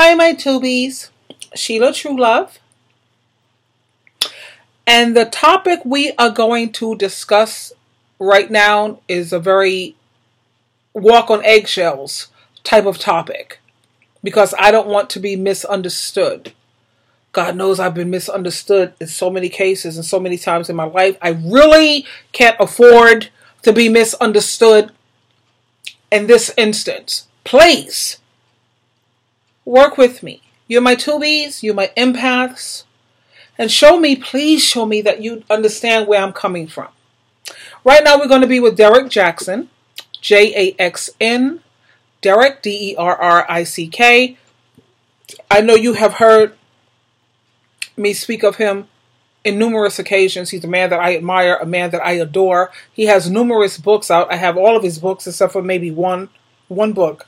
Hi, my tubies. Sheila True Love. And the topic we are going to discuss right now is a very walk on eggshells type of topic, because I don't want to be misunderstood. God knows I've been misunderstood in so many cases and so many times in my life. I really can't afford to be misunderstood in this instance. Please, work with me. You're my tubies, you're my empaths, and please show me that you understand where I'm coming from. Right now we're going to be with Derrick Jaxn, Jaxn, Derrick, Derrick. I know you have heard me speak of him in numerous occasions. He's a man that I admire, a man that I adore. He has numerous books out. I have all of his books except for maybe one book.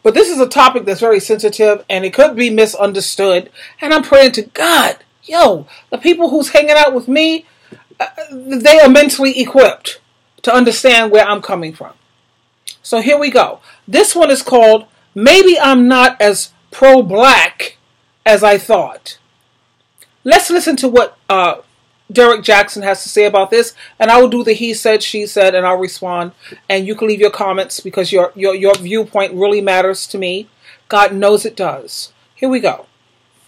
But this is a topic that's very sensitive and it could be misunderstood. And I'm praying to God, the people who's hanging out with me, they are mentally equipped to understand where I'm coming from. So here we go. This one is called Maybe I'm Not As Pro-Black As I Thought. Let's listen to what Derrick Jaxn has to say about this, and I will do the he said, she said, and I'll respond. And you can leave your comments because your viewpoint really matters to me. God knows it does. Here we go.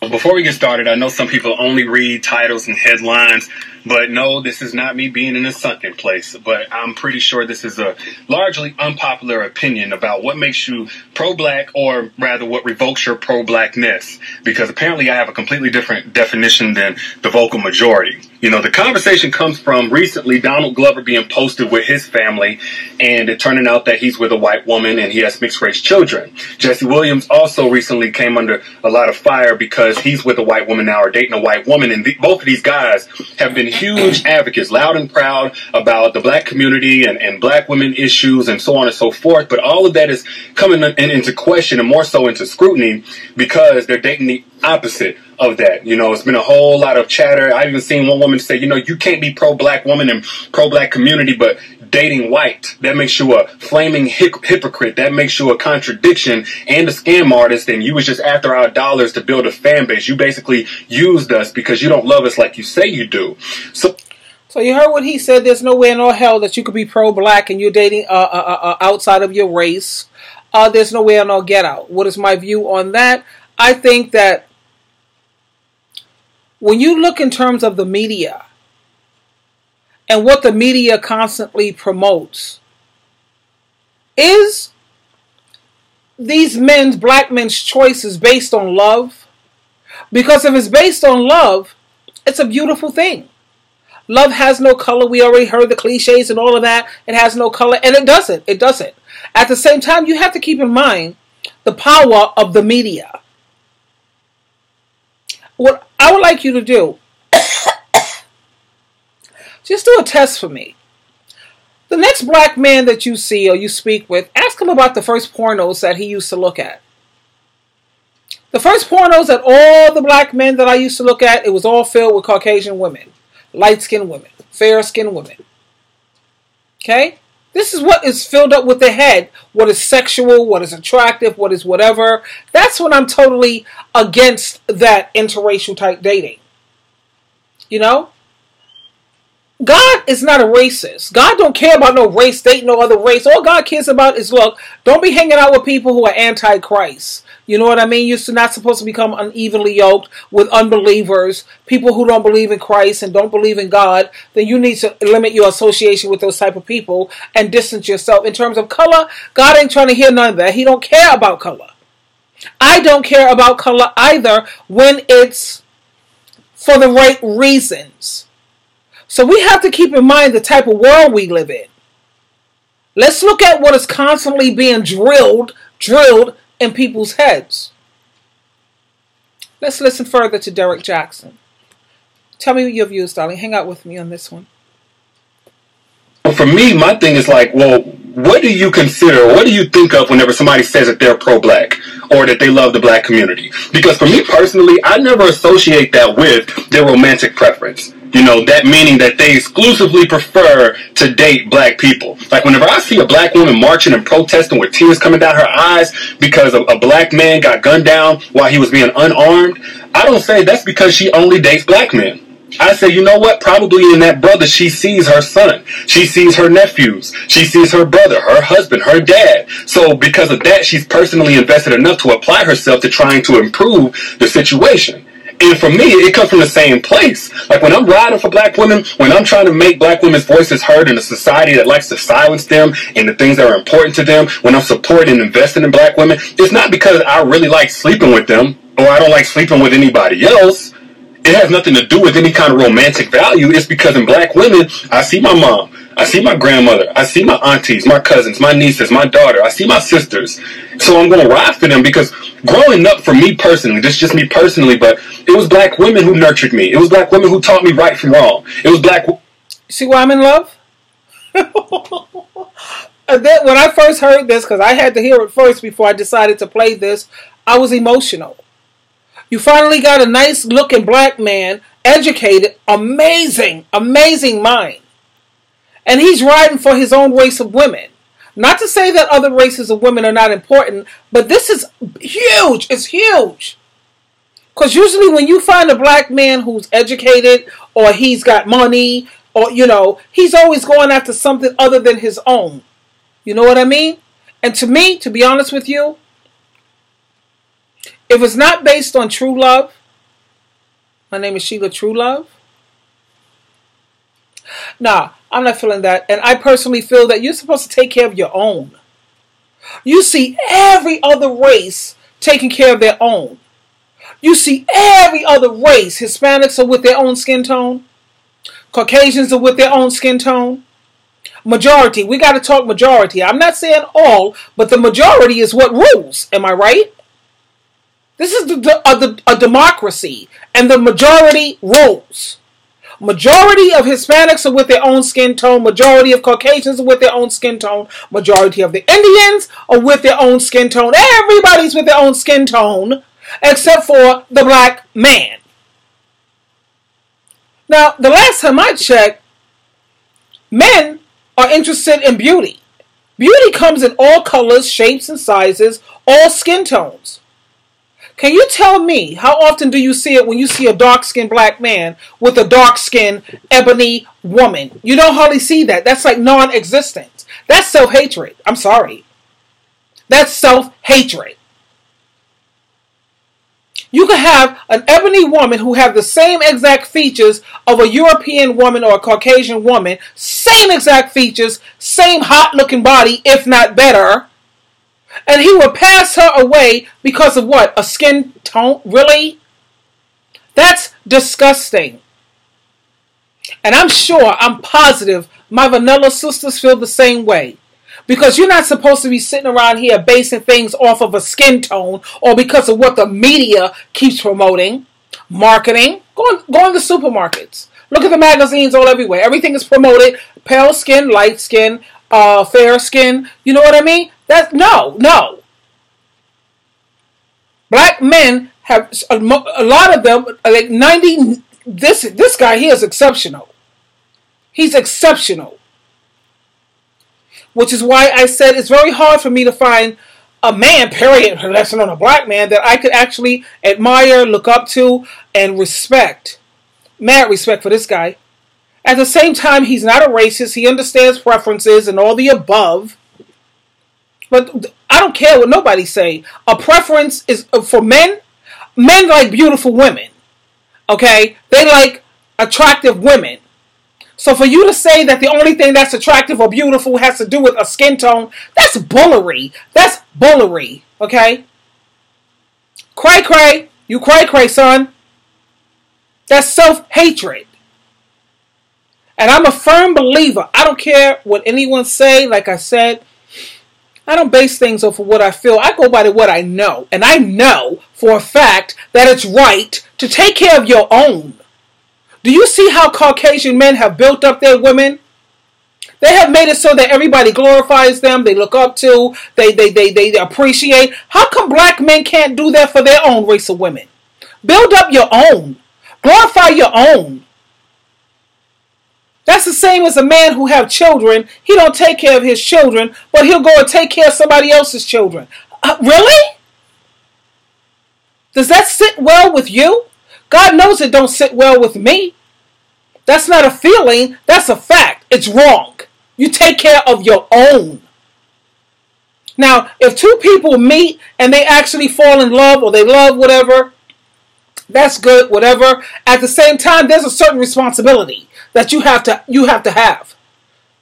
Before we get started, I know some people only read titles and headlines, but no, this is not me being in a sunken place. But I'm pretty sure this is a largely unpopular opinion about what makes you pro-black, or rather what revokes your pro-blackness, because apparently I have a completely different definition than the vocal majority. The conversation comes from recently Donald Glover being posted with his family, and it turning out that he's with a white woman and he has mixed race children. Jesse Williams also recently came under a lot of fire because he's with a white woman now, or dating a white woman, and both of these guys have been huge advocates, loud and proud, about the black community and black women issues and so on and so forth. But all of that is coming into question, and more so into scrutiny, because they're dating the opposite of that. It's been a whole lot of chatter. I've even seen one woman say, you can't be pro-black woman and pro-black community, but dating white. That makes you a flaming hypocrite. That makes you a contradiction and a scam artist, and you was just after our dollars to build a fan base. You basically used us because you don't love us like you say you do. So you heard what he said. There's no way in all hell that you could be pro-black and you're dating outside of your race. There's no way in all get out. What is my view on that? I think that when you look in terms of the media and what the media constantly promotes, is these black men's choices based on love? Because if it's based on love, it's a beautiful thing. Love has no color. We already heard the cliches and all of that. It has no color, and it doesn't. It doesn't. At the same time, you have to keep in mind the power of the media. What I would like you to do, just do a test for me. The next black man that you see or you speak with, ask him about the first pornos that he used to look at. The first pornos that all the black men that I used to look at, it was all filled with Caucasian women, light-skinned women, fair-skinned women. Okay? This is what is filled up with the head. What is sexual, what is attractive, what is whatever. That's when I'm totally against that interracial type dating. God is not a racist. God don't care about no race, dating no other race. All God cares about is, look, don't be hanging out with people who are anti-Christ. You know what I mean? You're not supposed to become unevenly yoked with unbelievers, people who don't believe in Christ and don't believe in God. Then you need to limit your association with those type of people and distance yourself. In terms of color, God ain't trying to hear none of that. He don't care about color. I don't care about color either when it's for the right reasons. So we have to keep in mind the type of world we live in. Let's look at what is constantly being drilled in people's heads. Let's listen further to Derrick Jaxn. Tell me your views, darling. Hang out with me on this one. For me, my thing is like, well, what do you consider, what do you think of whenever somebody says that they're pro-black or that they love the black community? Because for me personally, I never associate that with their romantic preference. You know, that meaning that they exclusively prefer to date black people. Like, whenever I see a black woman marching and protesting with tears coming down her eyes because a black man got gunned down while he was being unarmed, I don't say that's because she only dates black men. I say, you know what? Probably in that brother, she sees her son. She sees her nephews. She sees her brother, her husband, her dad. So because of that, she's personally invested enough to apply herself to trying to improve the situation. And for me, it comes from the same place. Like, when I'm riding for black women, when I'm trying to make black women's voices heard in a society that likes to silence them and the things that are important to them, when I'm supporting and investing in black women, it's not because I really like sleeping with them or I don't like sleeping with anybody else. It has nothing to do with any kind of romantic value. It's because in black women, I see my mom, I see my grandmother, I see my aunties, my cousins, my nieces, my daughter, I see my sisters. So I'm going to ride for them because growing up, for me personally, this is just me personally, but it was black women who nurtured me. It was black women who taught me right from wrong. It was black... See why I'm in love? And then when I first heard this, because I had to hear it first before I decided to play this, I was emotional. You finally got a nice looking black man, educated, amazing, amazing mind. And he's riding for his own race of women. Not to say that other races of women are not important, but this is huge. It's huge. Because usually when you find a black man who's educated or he's got money or, you know, he's always going after something other than his own. You know what I mean? And to me, to be honest with you, if it's not based on true love, my name is Sheila True Love. Nah, I'm not feeling that. And I personally feel that you're supposed to take care of your own. You see every other race taking care of their own. You see every other race. Hispanics are with their own skin tone. Caucasians are with their own skin tone. Majority. We got to talk majority. I'm not saying all, but the majority is what rules. Am I right? This is a democracy, and the majority rules. Majority of Hispanics are with their own skin tone. Majority of Caucasians are with their own skin tone. Majority of the Indians are with their own skin tone. Everybody's with their own skin tone, except for the black man. Now, the last time I checked, men are interested in beauty. Beauty comes in all colors, shapes, and sizes, all skin tones. Can you tell me, how often do you see it when you see a dark-skinned black man with a dark-skinned ebony woman? You don't hardly see that. That's like non-existent. That's self-hatred. I'm sorry. That's self-hatred. You could have an ebony woman who have the same exact features of a European woman or a Caucasian woman, same exact features, same hot-looking body, if not better, and he will pass her away because of what? A skin tone? Really? That's disgusting. And I'm sure, I'm positive, my vanilla sisters feel the same way. Because you're not supposed to be sitting around here basing things off of a skin tone or because of what the media keeps promoting, marketing. Go in the supermarkets. Look at the magazines all everywhere. Everything is promoted. Pale skin, light skin, fair skin. You know what I mean? No. Black men have a lot of them, like 90. This guy here is exceptional. He's exceptional. Which is why I said it's very hard for me to find a man, period, less than a black man, that I could actually admire, look up to, and respect. Mad respect for this guy. At the same time, he's not a racist. He understands preferences and all the above. But I don't care what nobody say. A preference is for men. Men like beautiful women. Okay? They like attractive women. So for you to say that the only thing that's attractive or beautiful has to do with a skin tone, that's bullery. That's bullery. Okay? Cray cray. You cray cray, son. That's self-hatred. And I'm a firm believer. I don't care what anyone say. Like I said, I don't base things off of what I feel. I go by what I know. And I know for a fact that it's right to take care of your own. Do you see how Caucasian men have built up their women? They have made it so that everybody glorifies them. They look up to. They appreciate. How come black men can't do that for their own race of women? Build up your own. Glorify your own. That's the same as a man who have children. He don't take care of his children, but he'll go and take care of somebody else's children. Really? Does that sit well with you? God knows it don't sit well with me. That's not a feeling. That's a fact. It's wrong. You take care of your own. Now, if two people meet and they actually fall in love or they love whatever, that's good, whatever. At the same time, there's a certain responsibility that you have to have.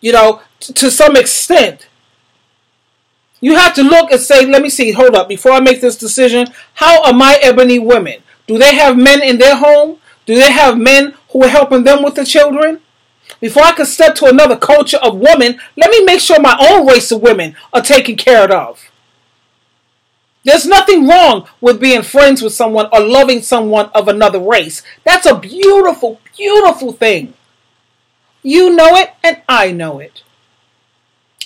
You know, to some extent. You have to look and say, let me see, hold up, before I make this decision, how are my ebony women? Do they have men in their home? Do they have men who are helping them with the children? Before I can step to another culture of women, let me make sure my own race of women are taken care of. There's nothing wrong with being friends with someone or loving someone of another race. That's a beautiful, beautiful thing. You know it and I know it.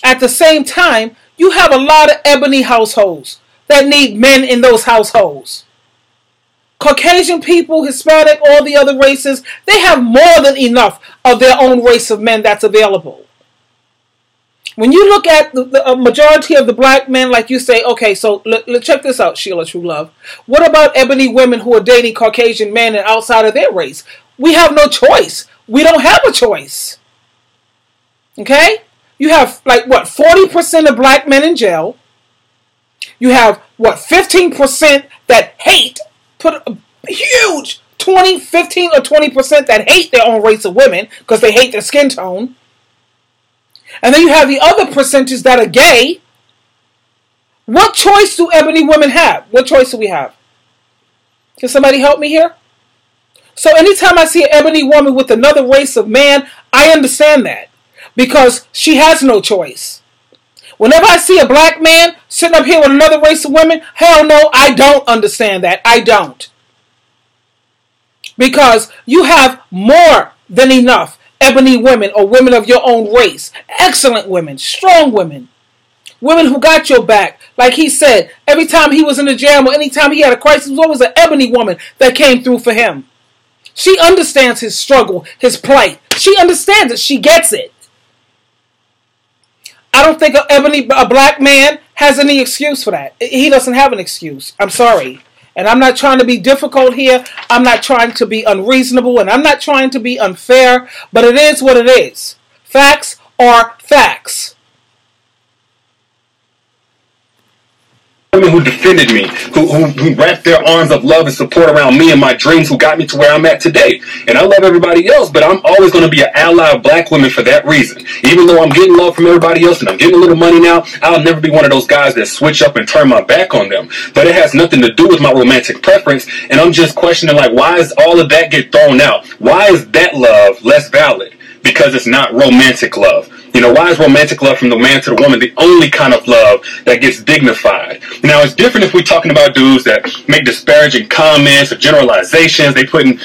At the same time, you have a lot of ebony households that need men in those households. Caucasian people, Hispanic, all the other races, they have more than enough of their own race of men that's available. When you look at the majority of the black men, like you say, okay, so check this out, Sheila True Love. What about ebony women who are dating Caucasian men and outside of their race? We have no choice. We don't have a choice. Okay? You have, like, what, 40% of black men in jail. You have, what, 15% that hate, put a huge 15 or 20% that hate their own race of women because they hate their skin tone. And then you have the other percentage that are gay. What choice do ebony women have? What choice do we have? Can somebody help me here? So anytime I see an ebony woman with another race of man, I understand that. Because she has no choice. Whenever I see a black man sitting up here with another race of women, hell no, I don't understand that. I don't. Because you have more than enough ebony women or women of your own race. Excellent women, strong women. Women who got your back. Like he said, every time he was in the jam or anytime he had a crisis, there was always an ebony woman that came through for him. She understands his struggle, his plight. She understands it. She gets it. I don't think a black man has any excuse for that. He doesn't have an excuse. I'm sorry. And I'm not trying to be difficult here. I'm not trying to be unreasonable. And I'm not trying to be unfair. But it is what it is. Facts are facts. Women who defended me, who wrapped their arms of love and support around me and my dreams, who got me to where I'm at today. And I love everybody else, but I'm always going to be an ally of black women for that reason. Even though I'm getting love from everybody else and I'm getting a little money now, I'll never be one of those guys that switch up and turn my back on them. But it has nothing to do with my romantic preference, and I'm just questioning, like, why is all of that get thrown out? Why is that love less valid? Because it's not romantic love. You know, why is romantic love from the man to the woman the only kind of love that gets dignified? Now, it's different if we're talking about dudes that make disparaging comments or generalizations. They putting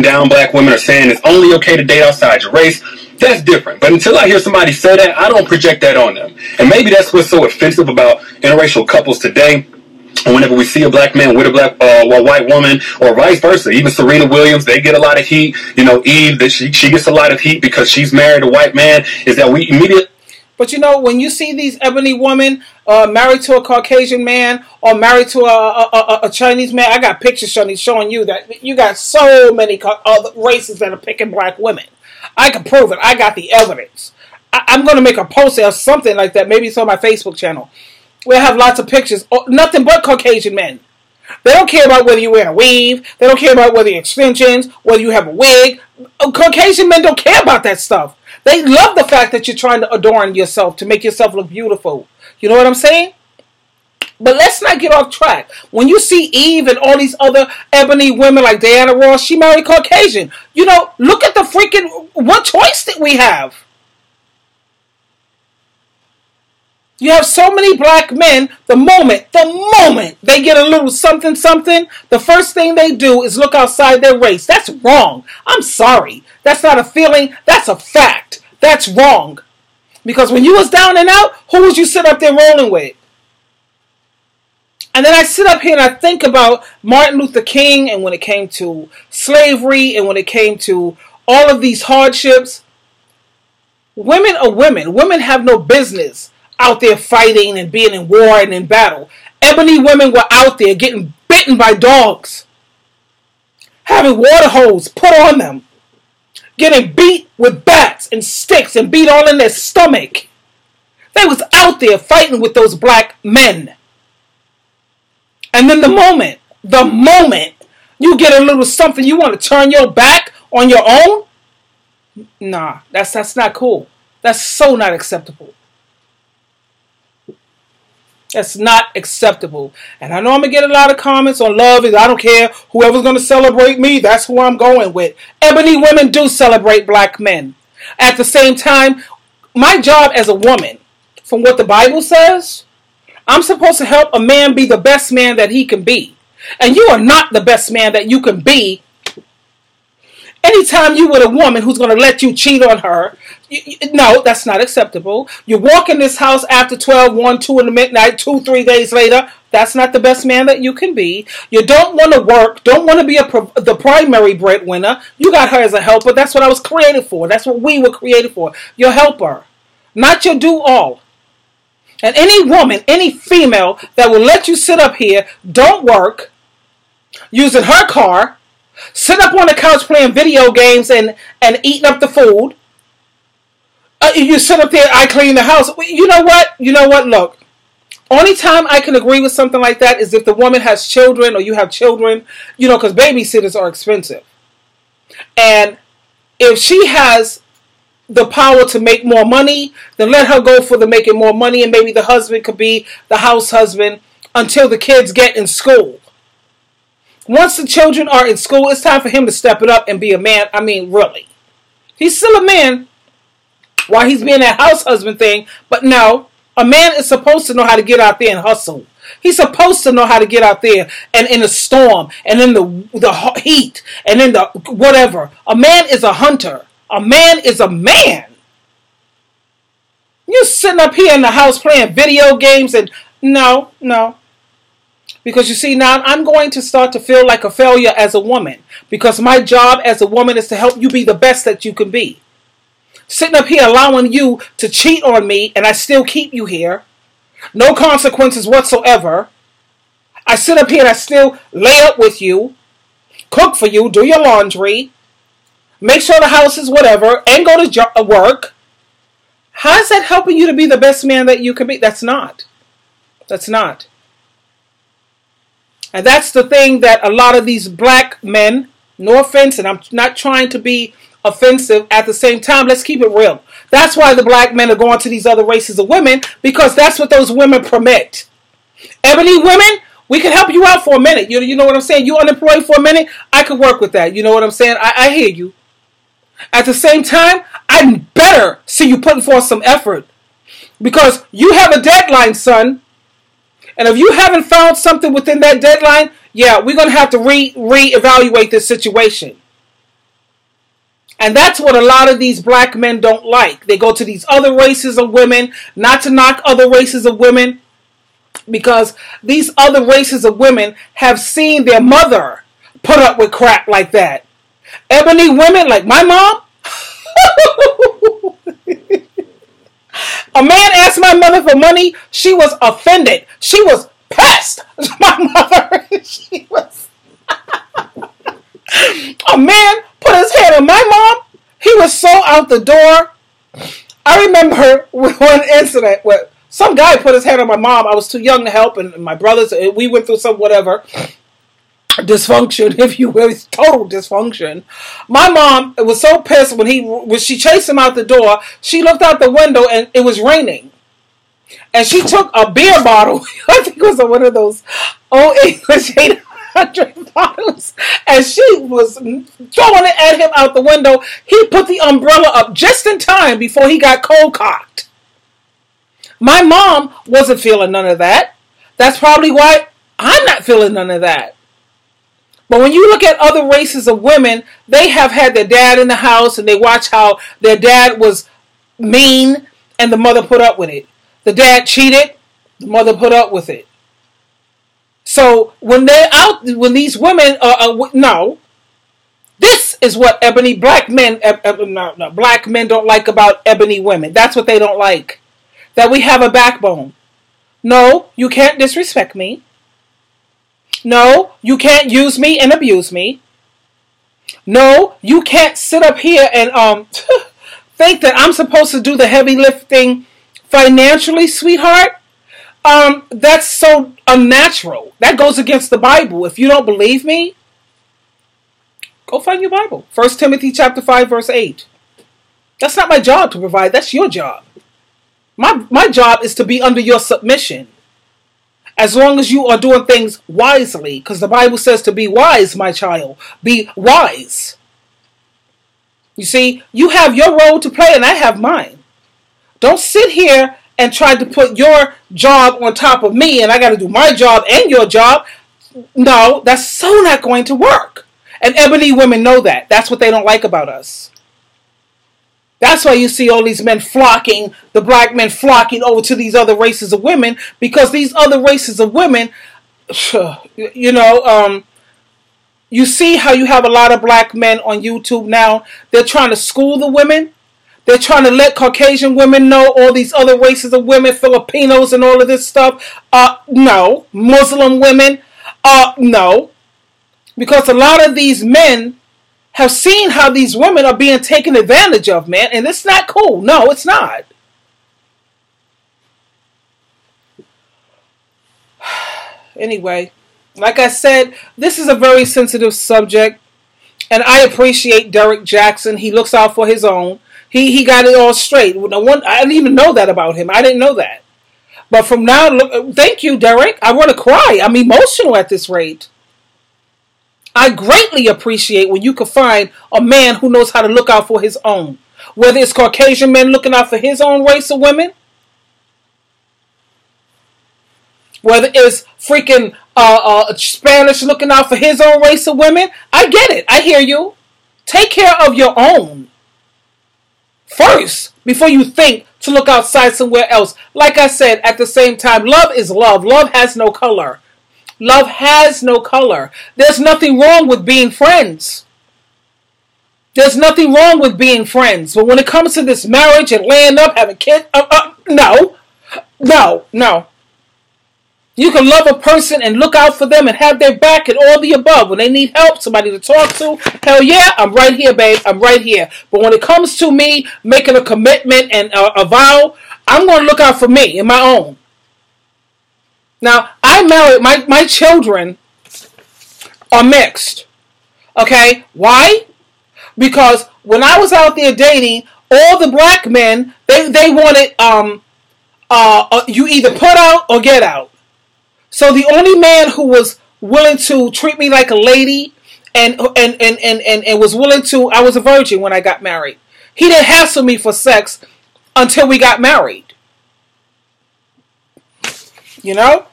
down black women or saying it's only okay to date outside your race. That's different. But until I hear somebody say that, I don't project that on them. And maybe that's what's so offensive about interracial couples today. Whenever we see a black man with a white woman, or vice versa, even Serena Williams, they get a lot of heat. You know, Eve, that she gets a lot of heat because she's married a white man. Is that we immediately? But you know, when you see these ebony women married to a Caucasian man or married to a Chinese man, I got pictures showing you that you got so many other races that are picking black women. I can prove it. I got the evidence. I'm going to make a post or something like that. Maybe it's on my Facebook channel. We have lots of pictures. Nothing but Caucasian men. They don't care about whether you wear a weave. They don't care about whether you extensions, whether you have a wig. Caucasian men don't care about that stuff. They love the fact that you're trying to adorn yourself to make yourself look beautiful. You know what I'm saying? But let's not get off track. When you see Eve and all these other ebony women like Diana Ross, she married Caucasian. You know, look at the freaking, what choice that we have? You have so many black men, the moment they get a little something, the first thing they do is look outside their race. That's wrong. I'm sorry. That's not a feeling. That's a fact. That's wrong. Because when you was down and out, who was you sit up there rolling with? And then I sit up here and I think about Martin Luther King, and when it came to slavery and when it came to all of these hardships, Women are women. Women have no business out there fighting and being in war and in battle. Ebony women were out there getting bitten by dogs, having water hoses put on them, getting beat with bats and sticks and beat all in their stomach. They was out there fighting with those black men. And then the moment you get a little something, you want to turn your back on your own? Nah, that's not cool. That's so not acceptable. That's not acceptable. And I know I'm going to get a lot of comments on love. I don't care. Whoever's going to celebrate me, that's who I'm going with. Ebony women do celebrate black men. At the same time, my job as a woman, from what the Bible says, I'm supposed to help a man be the best man that he can be. And you are not the best man that you can be. Anytime you with a woman who's going to let you cheat on her, no, that's not acceptable. You walk in this house after 12, 1, 2 in the midnight, 2, 3 days later, that's not the best man that you can be. You don't want to work, don't want to be the primary breadwinner. You got her as a helper. That's what I was created for. That's what we were created for. Your helper, not your do-all. And any woman, any female that will let you sit up here, don't work, using her car, sit up on the couch playing video games and eating up the food. You sit up there, I clean the house. You know what? Look, only time I can agree with something like that is if the woman has children or you have children, because babysitters are expensive. And if she has the power to make more money, then let her go for the making more money, and maybe the husband could be the house husband until the kids get in school. Once the children are in school, it's time for him to step it up and be a man. I mean, really. He's still a man while he's being that house husband thing. But no, a man is supposed to know how to get out there and hustle. He's supposed to know how to get out there and in a storm and in the heat and in the whatever. A man is a hunter. A man is a man. You're sitting up here in the house playing video games and no. Because you see, now I'm going to start to feel like a failure as a woman. Because my job as a woman is to help you be the best that you can be. Sitting up here allowing you to cheat on me and I still keep you here. No consequences whatsoever. I sit up here and I still lay up with you. Cook for you. Do your laundry. Make sure the house is whatever. And go to work. How is that helping you to be the best man that you can be? That's not. That's not. And that's the thing that a lot of these black men, no offense, and I'm not trying to be offensive, at the same time, let's keep it real. That's why the black men are going to these other races of women, because that's what those women permit. Ebony women, we can help you out for a minute. You know what I'm saying? You unemployed for a minute, I could work with that. You know what I'm saying? I hear you. At the same time, I'd better see you putting forth some effort. Because you have a deadline, son. And if you haven't found something within that deadline, yeah, we're going to have to reevaluate this situation. And that's what a lot of these black men don't like. They go to these other races of women, not to knock other races of women, because these other races of women have seen their mother put up with crap like that. Ebony women, like my mom, a man asked my mother for money. She was offended. She was pissed. My mother, she was. A man put his hand on my mom. He was so out the door. I remember one incident where some guy put his hand on my mom. I was too young to help, and my brothers, we went through some whatever dysfunction, if you will, total dysfunction. My mom was so pissed when she chased him out the door. She looked out the window and it was raining, and she took a beer bottle. I think it was one of those old English 800 bottles, and she was throwing it at him out the window. He put the umbrella up just in time before he got cold cocked. My mom wasn't feeling none of that. That's probably why I'm not feeling none of that. But when you look at other races of women, they have had their dad in the house and they watch how their dad was mean and the mother put up with it. The dad cheated, the mother put up with it. So when they're out, when these women no, this is what ebony black men, black men don't like about ebony women. That's what they don't like. That we have a backbone. No, you can't disrespect me. No, you can't use me and abuse me. No, you can't sit up here and think that I'm supposed to do the heavy lifting financially, sweetheart. That's so unnatural. That goes against the Bible. If you don't believe me, go find your Bible. 1 Timothy chapter 5, verse 8. That's not my job to provide. That's your job. My job is to be under your submission. As long as you are doing things wisely. Because the Bible says to be wise, my child. Be wise. You see, you have your role to play and I have mine. Don't sit here and try to put your job on top of me and I got to do my job and your job. No, that's so not going to work. And ebony women know that. That's what they don't like about us. That's why you see all these men flocking, the black men flocking over to these other races of women, because these other races of women, you know, you see how you have a lot of black men on YouTube now. They're trying to school the women. They're trying to let Caucasian women know all these other races of women, Filipinos and all of this stuff. No. Muslim women. No. Because a lot of these men have seen how these women are being taken advantage of, man. And it's not cool. No, it's not. Anyway, like I said, this is a very sensitive subject. And I appreciate Derek Jackson. He looks out for his own. He got it all straight. I didn't even know that about him. I didn't know that. But from now, look, thank you, Derek. I want to cry. I'm emotional at this rate. I greatly appreciate when you can find a man who knows how to look out for his own. Whether it's Caucasian men looking out for his own race of women. Whether it's freaking Spanish looking out for his own race of women. I get it. I hear you. Take care of your own first before you think to look outside somewhere else. Like I said, at the same time, love is love. Love has no color. Love has no color. There's nothing wrong with being friends. There's nothing wrong with being friends. But when it comes to this marriage and laying up, having kids, no. You can love a person and look out for them and have their back and all the above. When they need help, somebody to talk to, hell yeah, I'm right here, babe. I'm right here. But when it comes to me making a commitment and a vow, I'm going to look out for me and my own. Now, I married, my children are mixed. Okay? Why? Because when I was out there dating, all the black men, they wanted, you either put out or get out. So the only man who was willing to treat me like a lady and was willing to, I was a virgin when I got married. He didn't hassle me for sex until we got married. You know?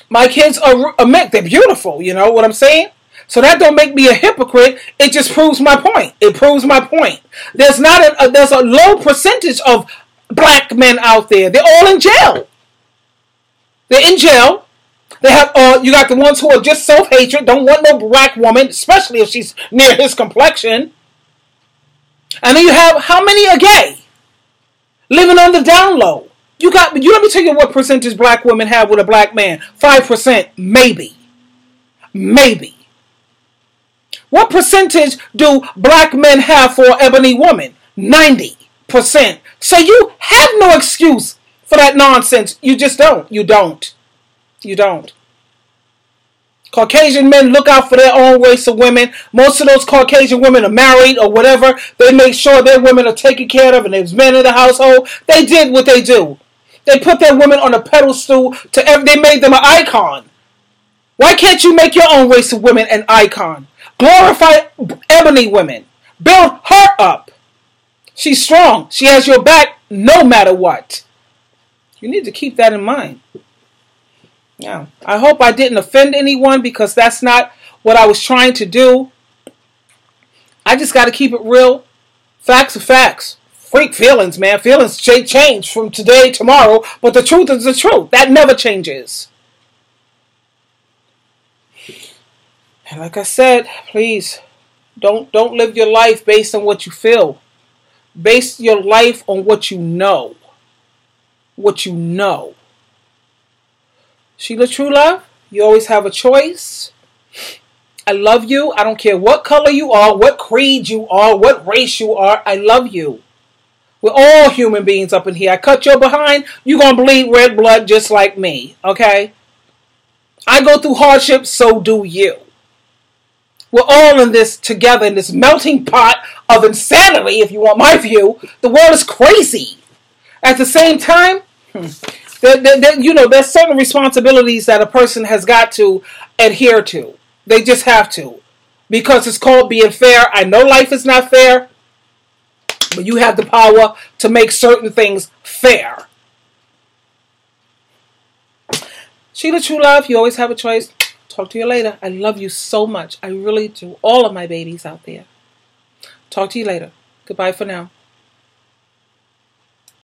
My kids are mixed. They're beautiful. You know what I'm saying? So that don't make me a hypocrite. It just proves my point. It proves my point. There's a low percentage of black men out there. They're all in jail. They're in jail. They have you got the ones who are just self-hatred, don't want no black woman, especially if she's near his complexion. And then you have how many are gay? Living on the down low. Let me tell you what percentage black women have with a black man. 5%, maybe. Maybe. What percentage do black men have for an ebony woman? 90%. So you have no excuse for that nonsense. You just don't. You don't. You don't. Caucasian men look out for their own race of women. Most of those Caucasian women are married or whatever. They make sure their women are taken care of and there's men in the household. They did what they do. They put their women on a pedestal. They made them an icon. Why can't you make your own race of women an icon? Glorify ebony women. Build her up. She's strong. She has your back no matter what. You need to keep that in mind. Yeah. I hope I didn't offend anyone because that's not what I was trying to do. I just got to keep it real. Facts are facts. Freak feelings, man. Feelings change from today, tomorrow, but the truth is the truth. That never changes. And like I said, please Don't live your life based on what you feel. Base your life on what you know. What you know. Sheila True Love, you always have a choice. I love you. I don't care what color you are, what creed you are, what race you are. I love you. We're all human beings up in here. I cut your behind, you're going to bleed red blood just like me. Okay? I go through hardships, so do you. We're all in this together, in this melting pot of insanity, if you want my view. The world is crazy. At the same time, there's certain responsibilities that a person has got to adhere to. They just have to. Because it's called being fair. I know life is not fair, but you have the power to make certain things fair. Sheila True Love, you always have a choice. Talk to you later. I love you so much. I really do. All of my babies out there. Talk to you later. Goodbye for now.